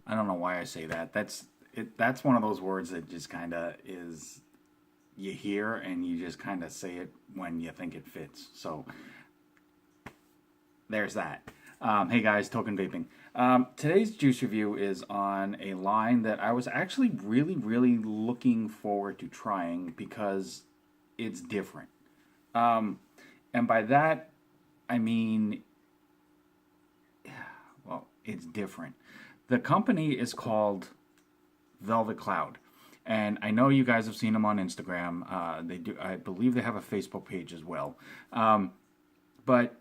I don't know why I say that. That's one of those words that just kind of is, you hear and you just kind of say it when you think it fits. So there's that. Hey guys, Token Vaping. Today's juice review is on a line that I was actually really looking forward to trying because it's different. And by that, I mean, well, it's different. The company is called Velvet Cloud. And I know you guys have seen them on Instagram. They do. I believe they have a Facebook page as well. But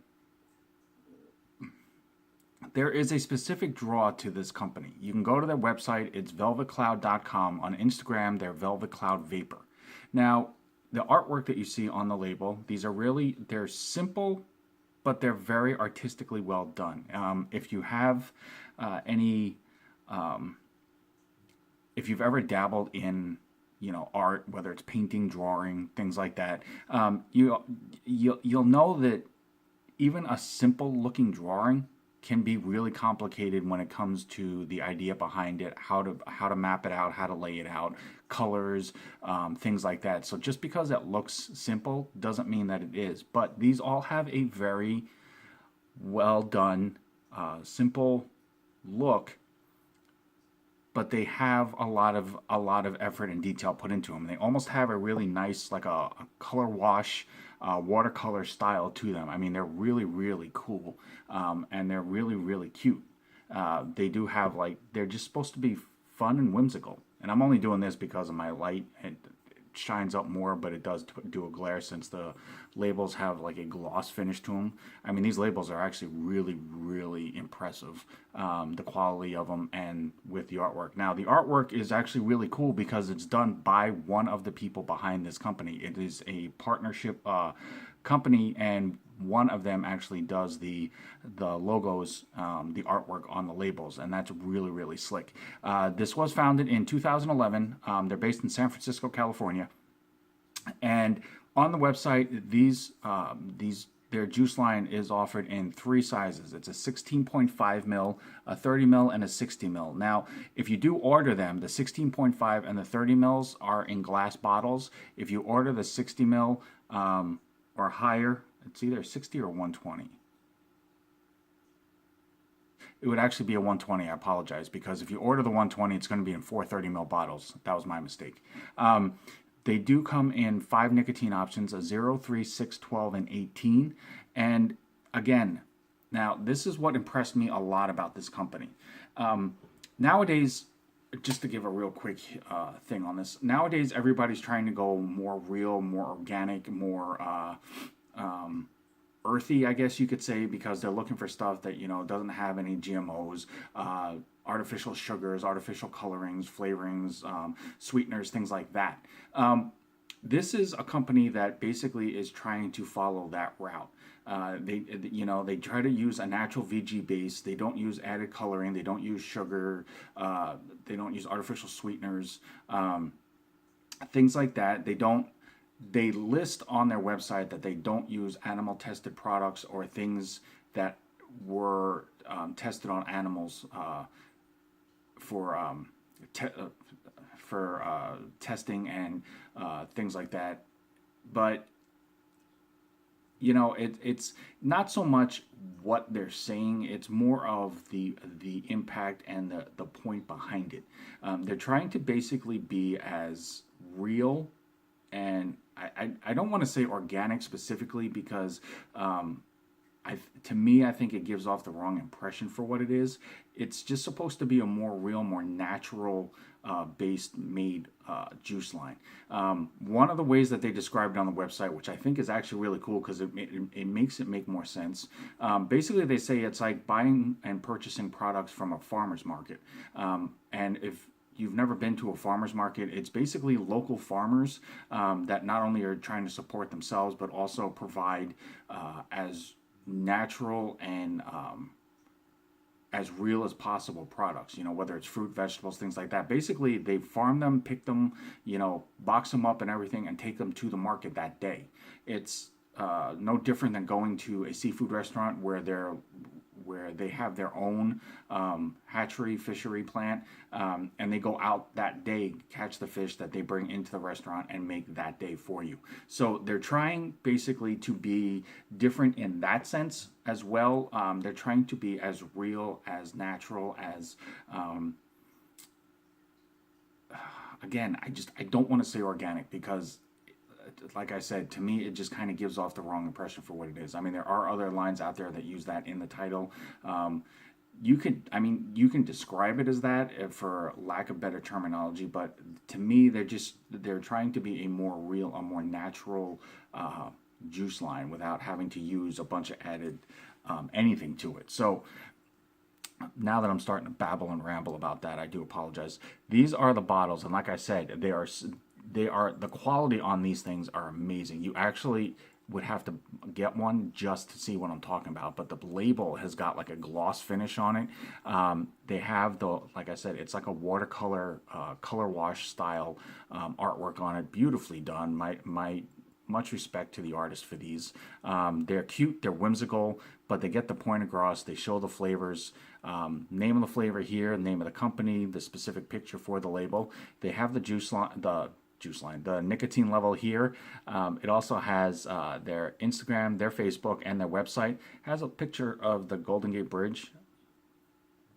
there is a specific draw to this company. You can go to their website. It's velvetcloud.com. On Instagram, they're Velvet Cloud Vapor. Now, the artwork that you see on the label, they're simple, but they're very artistically well done. If you have if you've ever dabbled in, art, whether it's painting, drawing, things like that, you'll know that even a simple looking drawing can be really complicated when it comes to the idea behind it, how to map it out, how to lay it out, colors, things like that. So just because it looks simple doesn't mean that it is. But these all have a very well done, simple look, but they have a lot of effort and detail put into them. They almost have a really nice, like a color wash, watercolor style to them. I mean, they're really cool, and they're really cute. They do have, they're just supposed to be fun and whimsical. And I'm only doing this because of my light. It shines up more, but it does do a glare since the labels have like a gloss finish to them. I mean, these labels are actually really impressive, the quality of them and with the artwork. Now, the artwork is actually really cool because it's done by one of the people behind this company. It is a partnership company, and one of them actually does the logos, the artwork on the labels, and that's really slick. This was founded in 2011. They're based in San Francisco, California, and on the website, their juice line is offered in 3 sizes. It's a 16.5 mil, a 30 mil, and a 60 mil. Now, if you do order them, the 16.5 and the 30 mils are in glass bottles. If you order the 60 mil or higher, it's either 60 or 120. It would actually be a 120. I apologize, because if you order the 120, it's going to be in 4 30 mil bottles. That was my mistake. They do come in 5 nicotine options: a 0, 3, 6, 12, and 18. And again, now this is what impressed me a lot about this company. Nowadays, just to give a real quick thing on this, nowadays everybody's trying to go more real, more organic, more earthy, I guess you could say, because they're looking for stuff that, doesn't have any GMOs, artificial sugars, artificial colorings, flavorings, sweeteners, things like that. This is a company that basically is trying to follow that route. They try to use a natural VG base. They don't use added coloring. They don't use sugar. They don't use artificial sweeteners, things like that. They list on their website that they don't use animal tested products or things that were tested on animals for testing and things like that. But it's not so much what they're saying, it's more of the impact and the point behind it. They're trying to basically be as real, and I don't want to say organic specifically, because to me, I think it gives off the wrong impression for what it is. It's just supposed to be a more real, more natural based made juice line. One of the ways that they described it on the website, which I think is actually really cool because it makes it make more sense. Basically, they say it's like buying and purchasing products from a farmer's market. And if you've never been to a farmer's market, it's basically local farmers that not only are trying to support themselves, but also provide as natural and as real as possible products, whether it's fruit, vegetables, things like that. Basically, they farm them, pick them, box them up and everything, and take them to the market that day. It's no different than going to a seafood restaurant where they're where they have their own hatchery, fishery plant, and they go out that day, catch the fish that they bring into the restaurant and make that day for you. So they're trying basically to be different in that sense as well. They're trying to be as real, as natural, as again, I don't want to say organic because, like I said, to me, it just kind of gives off the wrong impression for what it is. I mean, there are other lines out there that use that in the title. You can describe it as that for lack of better terminology, but to me, they're trying to be a more real, a more natural juice line without having to use a bunch of added anything to it. So now that I'm starting to babble and ramble about that, I do apologize. These are the bottles, and like I said, they are the quality on these things are amazing. You actually would have to get one just to see what I'm talking about, but the label has got like a gloss finish on it. They have like I said, it's like a watercolor color wash style artwork on it, beautifully done. My much respect to the artist for these. They're cute, they're whimsical, but they get the point across. They show the flavors, name of the flavor here, name of the company, the specific picture for the label. They have the the nicotine level here. It also has their Instagram, their Facebook, and their website. It has a picture of the Golden Gate Bridge.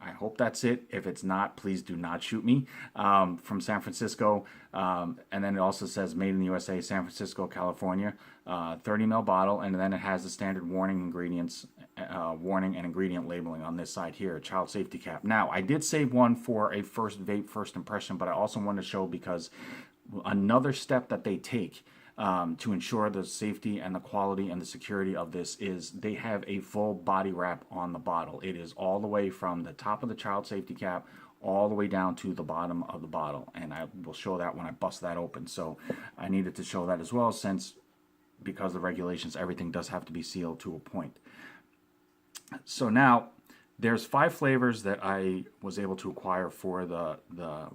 I hope that's it. If it's not, please do not shoot me. From San Francisco. And then it also says made in the USA, San Francisco, California. 30 ml bottle. And then it has the standard warning ingredients, warning and ingredient labeling on this side here, child safety cap. Now, I did save one for a first vape, first impression, but I also wanted to show because another step that they take to ensure the safety and the quality and the security of this is they have a full body wrap on the bottle. It is all the way from the top of the child safety cap all the way down to the bottom of the bottle, and I will show that when I bust that open. So I needed to show that as well, since because of the regulations, everything does have to be sealed to a point. So now there's 5 flavors that I was able to acquire for the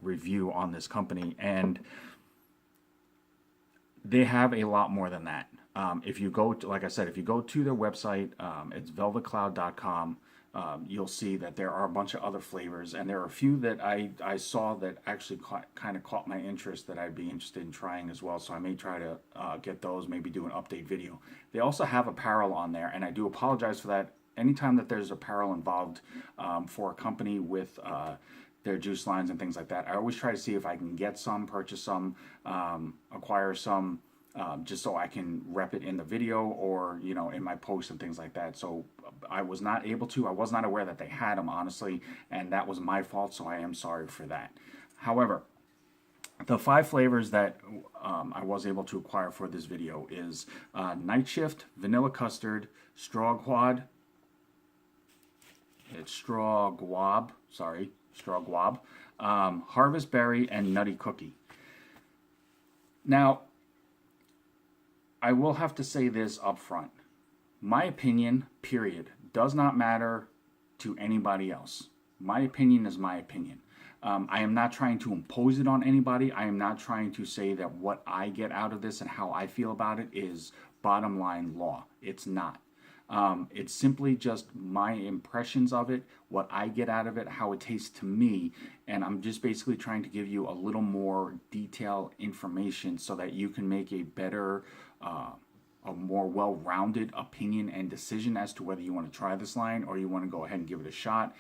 review on this company, and they have a lot more than that. If you go to, like I said, if you go to their website, it's velvetcloud.com, you'll see that there are a bunch of other flavors, and there are a few that I saw that actually kind of caught my interest that I'd be interested in trying as well. So I may try to get those, maybe do an update video. They also have apparel on there, and I do apologize for that. Anytime that there's apparel involved for a company with their juice lines and things like that, I always try to see if I can get some, purchase some, acquire some, just so I can rep it in the video or, you know, in my posts and things like that. So I was not able to, I was not aware that they had them, honestly, and that was my fault, so I am sorry for that. However, the 5 flavors that I was able to acquire for this video is Night Shift, Vanilla Custard, Straw-Guab, it's Straw-Guab, sorry, Straw-Guab, Harvest Berry, and Nutty Cookie. Now, I will have to say this up front. My opinion, period, does not matter to anybody else. My opinion is my opinion. I am not trying to impose it on anybody. I am not trying to say that what I get out of this and how I feel about it is bottom line law. It's not. It's simply just my impressions of it, what I get out of it, how it tastes to me, and I'm just basically trying to give you a little more detailed information so that you can make a better, a more well-rounded opinion and decision as to whether you want to try this line or you want to go ahead and give it a shot,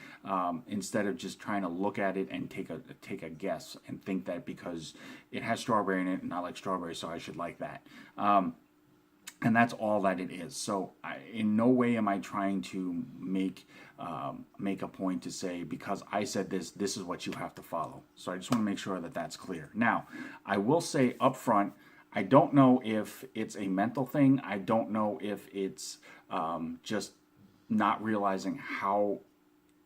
instead of just trying to look at it and take a guess and think that because it has strawberry in it and I like strawberry, so I should like that. And that's all that it is. So in no way am I trying to make a point to say because I said this is what you have to follow. So I just want to make sure that that's clear. Now, I will say up front, I don't know if it's a mental thing. I don't know if it's just not realizing how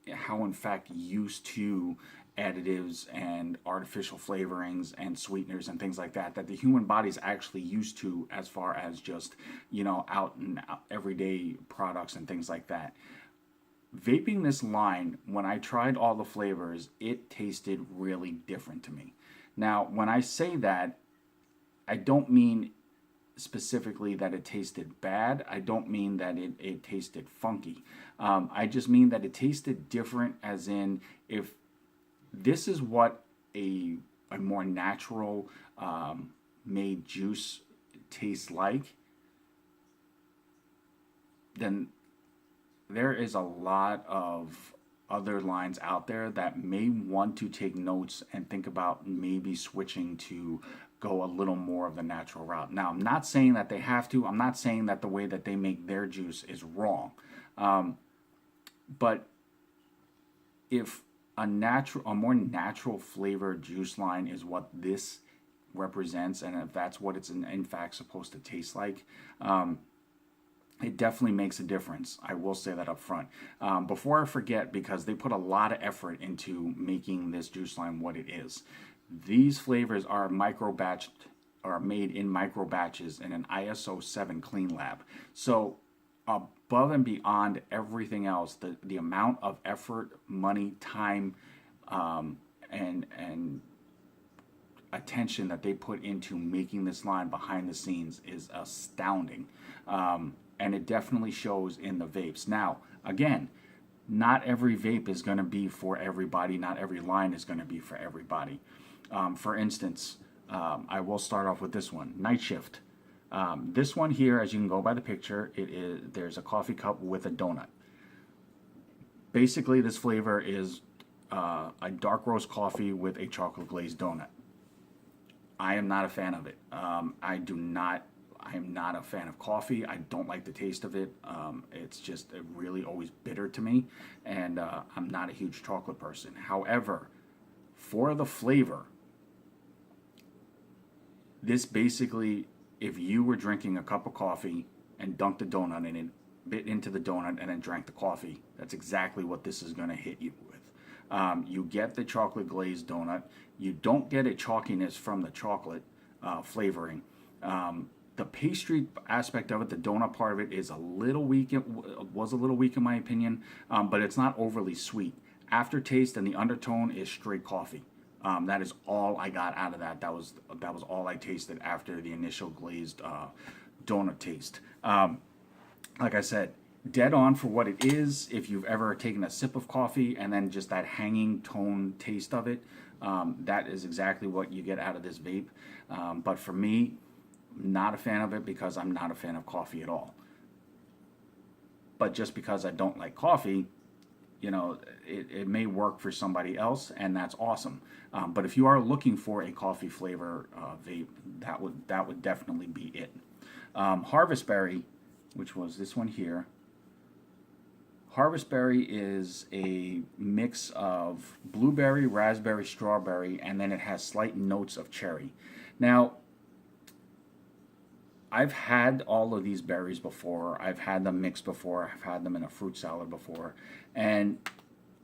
in fact used to additives and artificial flavorings and sweeteners and things like that the human body is actually used to, as far as just, you know, out and everyday products and things like that. Vaping this line, when I tried all the flavors, it tasted really different to me. Now, when I say that, I don't mean specifically that it tasted bad. I don't mean that it tasted funky. I just mean that it tasted different, as in, if this is what a more natural made juice tastes like, then there is a lot of other lines out there that may want to take notes and think about maybe switching to go a little more of the natural route. Now, I'm not saying that they have to. I'm not saying that the way that they make their juice is wrong. But if a more natural flavored juice line is what this represents, and if that's what it's in fact supposed to taste like, it definitely makes a difference. I will say that up front. Before I forget, because they put a lot of effort into making this juice line what it is. These flavors are made in micro batches in an ISO 7 clean lab. So above and beyond everything else, the amount of effort, money, time, and attention that they put into making this line behind the scenes is astounding. And it definitely shows in the vapes. Now, again, not every vape is going to be for everybody. Not every line is going to be for everybody. For instance, I will start off with this one, Night Shift. This one here, as you can go by the picture, there's a coffee cup with a donut. Basically, this flavor is a dark roast coffee with a chocolate glazed donut. I am not a fan of it. I am not a fan of coffee. I don't like the taste of it. It's just really always bitter to me, and I'm not a huge chocolate person. However, for the flavor, this basically, if you were drinking a cup of coffee and dunked a donut in it, bit into the donut, and then drank the coffee, that's exactly what this is going to hit you with. You get the chocolate glazed donut. You don't get a chalkiness from the chocolate flavoring. The pastry aspect of it, the donut part of it, is a little weak. It was a little weak in my opinion, but it's not overly sweet. Aftertaste and the undertone is straight coffee. That is all I got out of that. That was all I tasted after the initial glazed donut taste. Like I said, dead on for what it is. If you've ever taken a sip of coffee and then just that hanging tone taste of it, that is exactly what you get out of this vape. But for me, not a fan of it because I'm not a fan of coffee at all. But just because I don't like coffee, it may work for somebody else, and that's awesome. But if you are looking for a coffee flavor vape, that would definitely be it. Harvest Berry, which was this one here. Harvest Berry is a mix of blueberry, raspberry, strawberry, and then it has slight notes of cherry. Now, I've had all of these berries before. I've had them mixed before. I've had them in a fruit salad before. And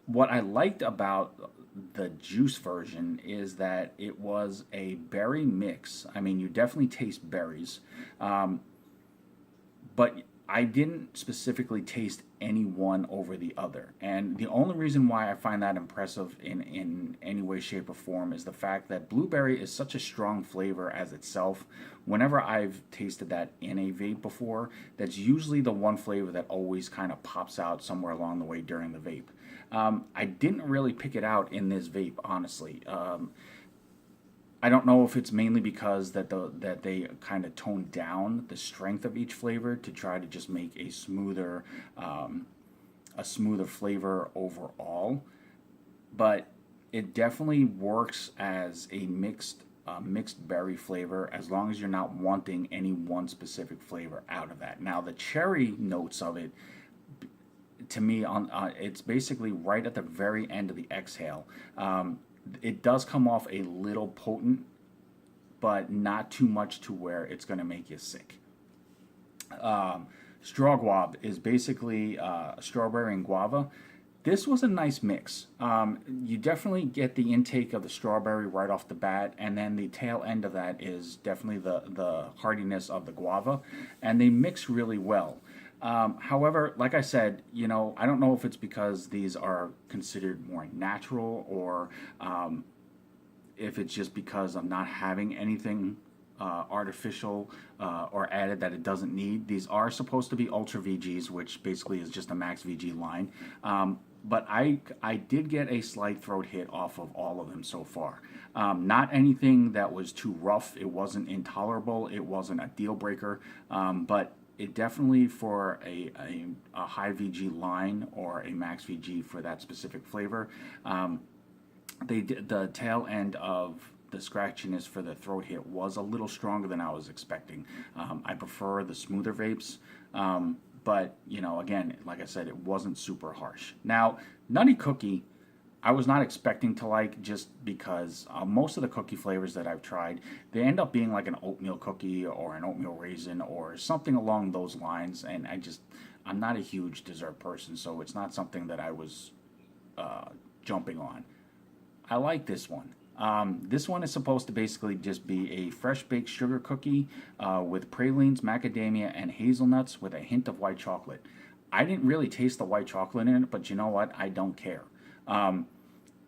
what I liked about the juice version is that it was a berry mix. I mean, you definitely taste berries. But I didn't specifically taste any one over the other. And the only reason why I find that impressive in any way, shape, or form is the fact that blueberry is such a strong flavor as itself. Whenever I've tasted that in a vape before, that's usually the one flavor that always kind of pops out somewhere along the way during the vape. I didn't really pick it out in this vape, honestly. I don't know if it's mainly because that they kind of toned down the strength of each flavor to try to just make a smoother flavor overall, but it definitely works as a mixed berry flavor as long as you're not wanting any one specific flavor out of that. Now the cherry notes of it, to me, it's basically right at the very end of the exhale. It does come off a little potent, but not too much to where it's going to make you sick. Straw-Guab is basically strawberry and guava. This was a nice mix. You definitely get the intake of the strawberry right off the bat, and then the tail end of that is definitely the hardiness of the guava, and they mix really well. However, like I said, I don't know if it's because these are considered more natural or if it's just because I'm not having anything artificial or added that it doesn't need. These are supposed to be Ultra VGs, which basically is just a Max VG line. But I did get a slight throat hit off of all of them so far. Not anything that was too rough. It wasn't intolerable. It wasn't a deal breaker. But it definitely, for a high VG line or a Max VG for that specific flavor, the tail end of the scratchiness for the throat hit was a little stronger than I was expecting. I prefer the smoother vapes, but you know, again, like I said, it wasn't super harsh. Now, Nutty Cookie, I was not expecting to like, just because most of the cookie flavors that I've tried, they end up being like an oatmeal cookie or an oatmeal raisin or something along those lines, and I'm not a huge dessert person, so it's not something that I was jumping on. I like this one. This one is supposed to basically just be a fresh baked sugar cookie with pralines, macadamia, and hazelnuts with a hint of white chocolate. I didn't really taste the white chocolate in it, but you know what? I don't care.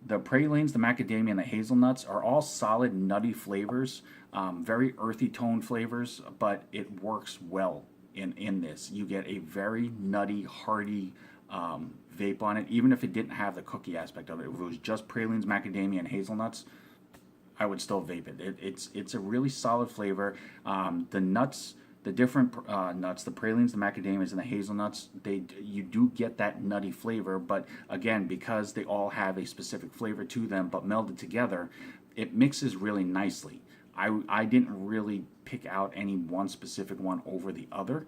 The pralines, the macadamia, and the hazelnuts are all solid nutty flavors, very earthy tone flavors, but it works well in this. You get a very nutty, hearty vape on it, even if it didn't have the cookie aspect of it. If it was just pralines, macadamia, and hazelnuts, I would still vape it. It's a really solid flavor. The nuts, the different nuts, the pralines, the macadamias, and the hazelnuts, you do get that nutty flavor, but again, because they all have a specific flavor to them, but melded together, it mixes really nicely. I didn't really pick out any one specific one over the other,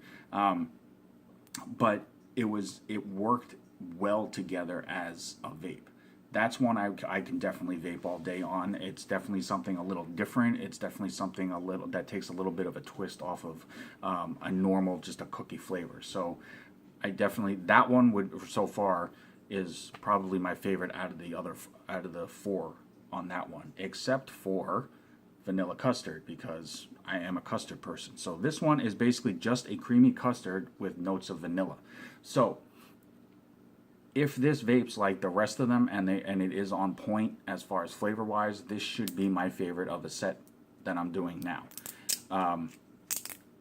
but it worked well together as a vape. That's one I can definitely vape all day on. It's definitely something a little different. It's definitely something that takes a little bit of a twist off of a normal, just a cookie flavor. So that one so far is probably my favorite out of the four on that one, except for vanilla custard, because I am a custard person. So this one is basically just a creamy custard with notes of vanilla. So if this vapes like the rest of them and it is on point as far as flavor wise, this should be my favorite of the set that I'm doing now.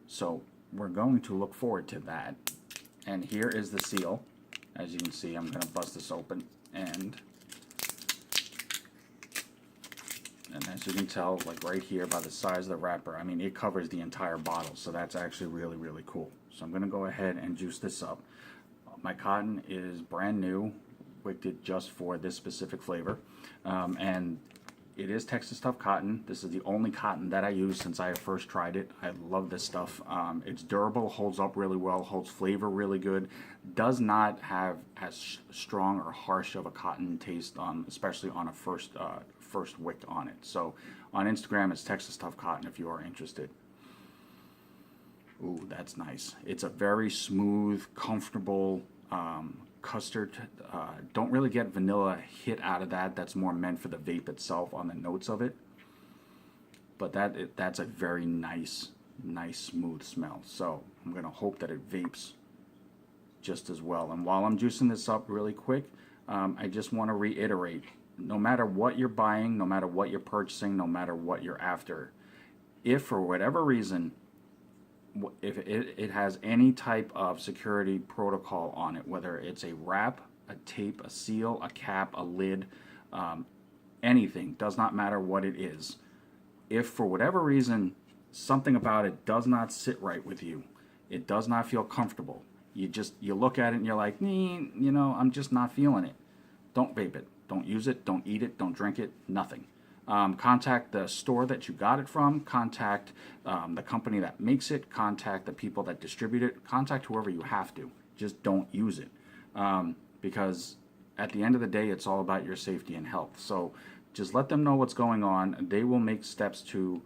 So we're going to look forward to that. And here is the seal. As you can see, I'm going to bust this open, and as you can tell, like right here by the size of the wrapper, I mean, it covers the entire bottle, so that's actually really, really cool. So I'm going to go ahead and juice this up. My cotton is brand new, wicked it just for this specific flavor, and it is Texas Tough cotton. This is the only cotton that I use since I first tried it. I love this stuff. It's durable, holds up really well, holds flavor really good, does not have as strong or harsh of a cotton taste, especially on a first wick on it. So on Instagram, it's Texas Tough Cotton if you are interested. Ooh, that's nice. It's a very smooth, comfortable custard. Don't really get vanilla hit out of that. That's more meant for the vape itself on the notes of it. But that's a very nice, smooth smell. So I'm going to hope that it vapes just as well. And while I'm juicing this up really quick, I just want to reiterate, no matter what you're buying, no matter what you're purchasing, no matter what you're after, if for whatever reason, if it has any type of security protocol on it, whether it's a wrap, a tape, a seal, a cap, a lid, anything, does not matter what it is. If for whatever reason something about it does not sit right with you, it does not feel comfortable, you look at it and you're like, I'm just not feeling it. Don't vape it. Don't use it. Don't eat it. Don't drink it. Nothing. Contact the store that you got it from. Contact the company that makes it. Contact the people that distribute it. Contact whoever you have to. Just don't use it. Because at the end of the day, it's all about your safety and health. So just let them know what's going on. They will make steps to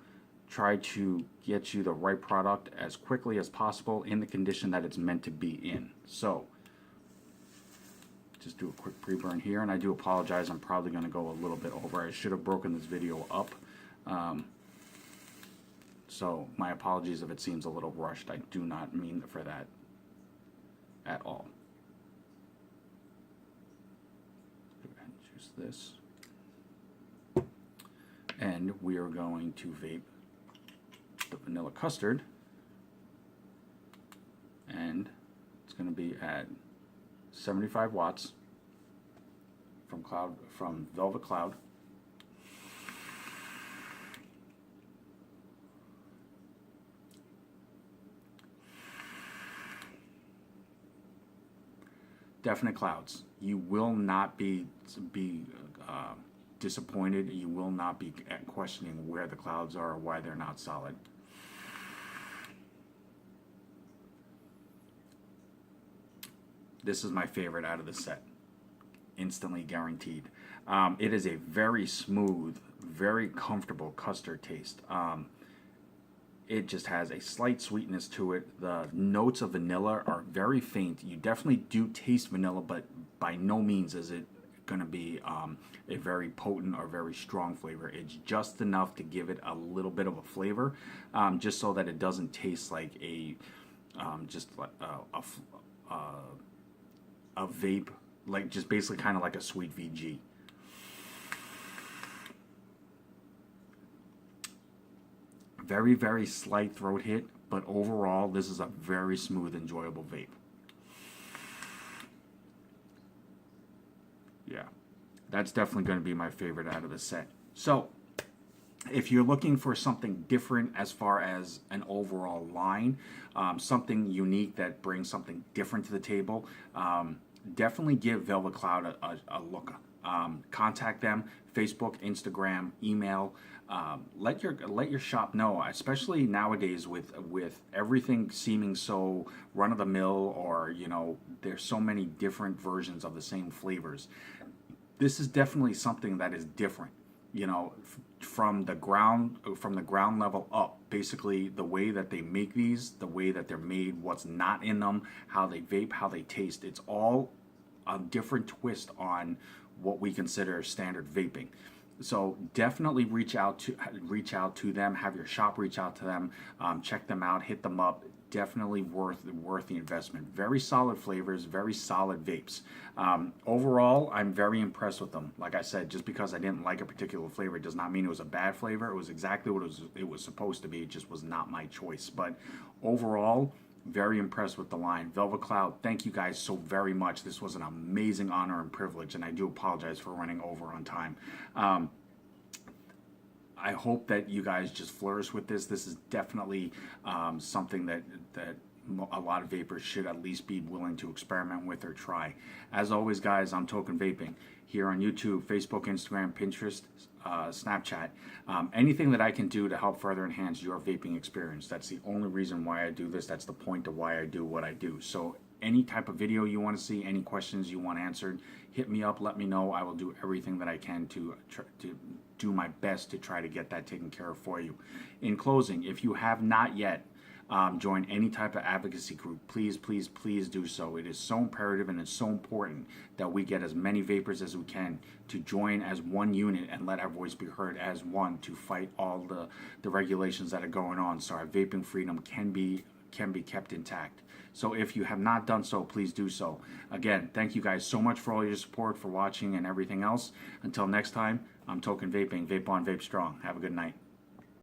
try to get you the right product as quickly as possible in the condition that it's meant to be in. So just do a quick pre-burn here, and I do apologize, I'm probably going to go a little bit over. I should have broken this video up, so my apologies if it seems a little rushed. I do not mean for that at all. Go ahead and juice this, and we are going to vape the vanilla custard, and it's going to be at 75 watts from Velvet Cloud. Definite clouds. You will not be disappointed. You will not be questioning where the clouds are or why they're not solid. This is my favorite out of the set. Instantly guaranteed. It is a very smooth, very comfortable custard taste. It just has a slight sweetness to it. The notes of vanilla are very faint. You definitely do taste vanilla, but by no means is it going to be a very potent or very strong flavor. It's just enough to give it a little bit of a flavor, just so that it doesn't taste like a vape, like just basically kind of like a sweet VG. Very, very slight throat hit, but overall, this is a very smooth, enjoyable vape. Yeah, that's definitely going to be my favorite out of the set. So, if you're looking for something different as far as an overall line, something unique that brings something different to the table, definitely give Velvet Cloud a look. Contact them, Facebook, Instagram, email. Let your shop know, especially nowadays with everything seeming so run of the mill, or there's so many different versions of the same flavors. This is definitely something that is different. From the ground level up, basically the way that they make these, the way that they're made, what's not in them, how they vape, how they taste. It's all a different twist on what we consider standard vaping. So definitely reach out to them. Have your shop reach out to them. Check them out. Hit them up. Definitely worth the investment. Very solid flavors. Very solid vapes. Overall, I'm very impressed with them. Like I said, just because I didn't like a particular flavor does not mean it was a bad flavor. It was exactly what it was supposed to be. It just was not my choice. But overall, very impressed with the line. Velvet Cloud, thank you guys so very much. This was an amazing honor and privilege, and I do apologize for running over on time. I hope that you guys just flourish with this. This is definitely something that a lot of vapors should at least be willing to experiment with or try. As always, guys, I'm Token Vaping here on YouTube, Facebook, Instagram, Pinterest, Snapchat. Anything that I can do to help further enhance your vaping experience. That's the only reason why I do this. That's the point of why I do what I do. So any type of video you want to see, any questions you want answered, hit me up, let me know. I will do everything that I can to do my best to try to get that taken care of for you. In closing, if you have not yet joined any type of advocacy group, please, please, please do so. It is so imperative and it's so important that we get as many vapors as we can to join as one unit and let our voice be heard as one to fight all the regulations that are going on so our vaping freedom can be kept intact. So if you have not done so, please do so. Again, thank you guys so much for all your support, for watching and everything else. Until next time, I'm Token Vaping. Vape on, vape strong. Have a good night.